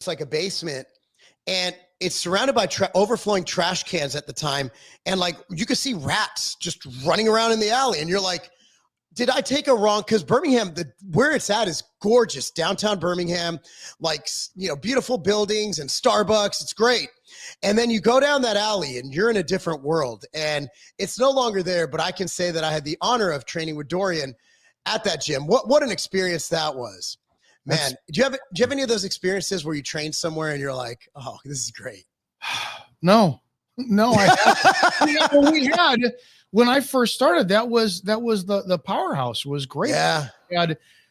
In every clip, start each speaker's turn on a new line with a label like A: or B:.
A: it's like a basement, and it's surrounded by overflowing trash cans at the time. And like, you could see rats just running around in the alley. And you're like, did I take a wrong? Because Birmingham, where it's at is gorgeous. Downtown Birmingham, like, beautiful buildings and Starbucks. It's great. And then you go down that alley and you're in a different world. And it's no longer there, but I can say that I had the honor of training with Dorian at that gym. What an experience that was. Man, do you have any of those experiences where you train somewhere and you're like, oh, this is great?
B: No, we had, when I first started, that was the powerhouse was great.
A: Yeah.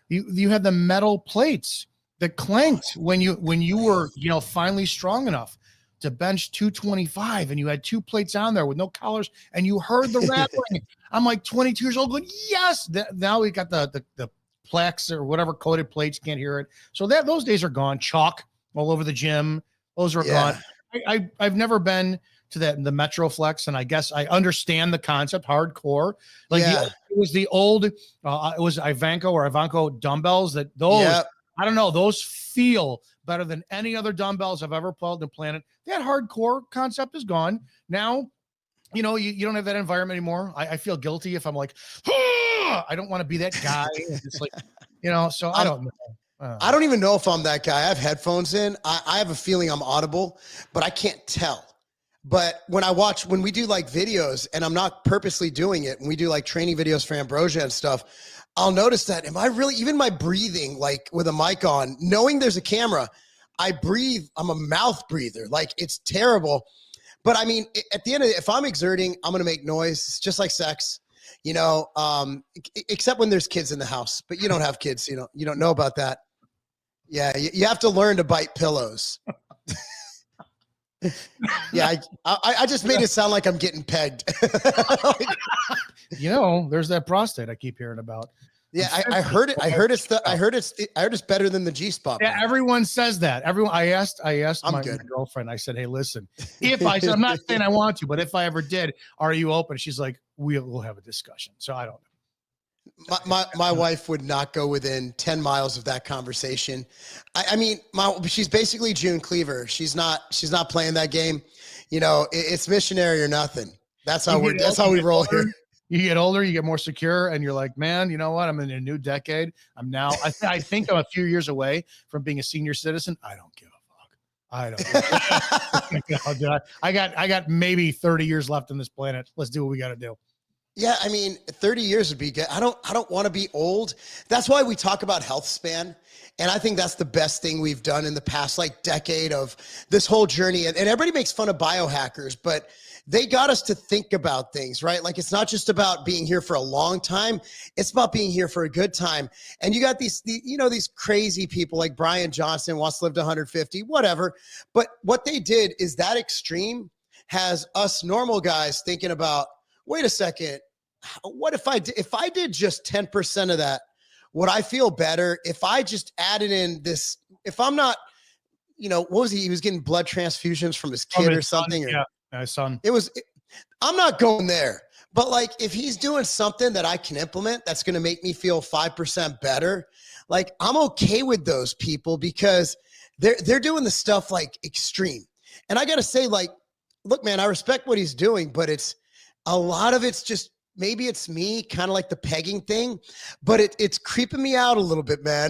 B: You had the metal plates that clanked when you were, finally strong enough to bench 225, and you had 2 plates on there with no collars, and you heard the rattling. I'm like 22 years old going, yes. Now we got the plaques or whatever coated plates, can't hear it. So those days are gone. Chalk all over the gym. Those are gone. I've never been to the Metroflex, and I guess I understand the concept, hardcore. Like it was the old, it was Ivanko dumbbells that those, I don't know, those feel better than any other dumbbells I've ever pulled on the planet. That hardcore concept is gone. Now, you don't have that environment anymore. I feel guilty if I'm like, I don't want to be that guy. It's like, so I don't know.
A: I don't even know if I'm that guy. I have headphones in. I have a feeling I'm audible, but I can't tell. But when we do like videos, and I'm not purposely doing it, when we do like training videos for Ambrosia and stuff, I'll notice that, am I really, even my breathing, like with a mic on, knowing there's a camera, I breathe, I'm a mouth breather. Like, it's terrible. But I mean, at the end of it, if I'm exerting, I'm going to make noise. It's just like sex, except when there's kids in the house, but you don't have kids, you don't know about that. Yeah. You have to learn to bite pillows. Yeah. I just made it sound like I'm getting pegged.
B: There's that prostate I keep hearing about.
A: Yeah, I heard it. I heard it's better than the G-spot.
B: Yeah, everyone says that. I asked my girlfriend. I said, "Hey, listen, I'm not saying I want to, but if I ever did, are you open?" She's like, "We'll have a discussion." So I don't know.
A: My wife would not go within 10 miles of that conversation. I mean, she's basically June Cleaver. She's not playing that game. It's missionary or nothing. That's how we roll here.
B: You get older, you get more secure, and you're like, man, you know what? I'm in a new decade. I'm now, I think I'm a few years away from being a senior citizen. I don't give a fuck. I don't. I got maybe 30 years left on this planet. Let's do what we got to do.
A: Yeah, I mean, 30 years would be good. I don't want to be old. That's why we talk about health span. And I think that's the best thing we've done in the past decade of this whole journey. And everybody makes fun of biohackers, but they got us to think about things, right? Like, it's not just about being here for a long time. It's about being here for a good time. And you got these crazy people like Brian Johnson wants to live to 150, whatever. But what they did is that extreme has us normal guys thinking about, wait a second, what if I did just 10% of that? Would I feel better if I just added in this? If I'm not, what was he? He was getting blood transfusions from his kid or something.
B: Yeah. My son.
A: I'm not going there, but like, if he's doing something that I can implement, that's going to make me feel 5% better. Like, I'm okay with those people because they're doing the stuff like extreme. And I got to say, like, look, man, I respect what he's doing, but a lot of it's just, maybe it's me, kind of like the pegging thing, but it's creeping me out a little bit, man.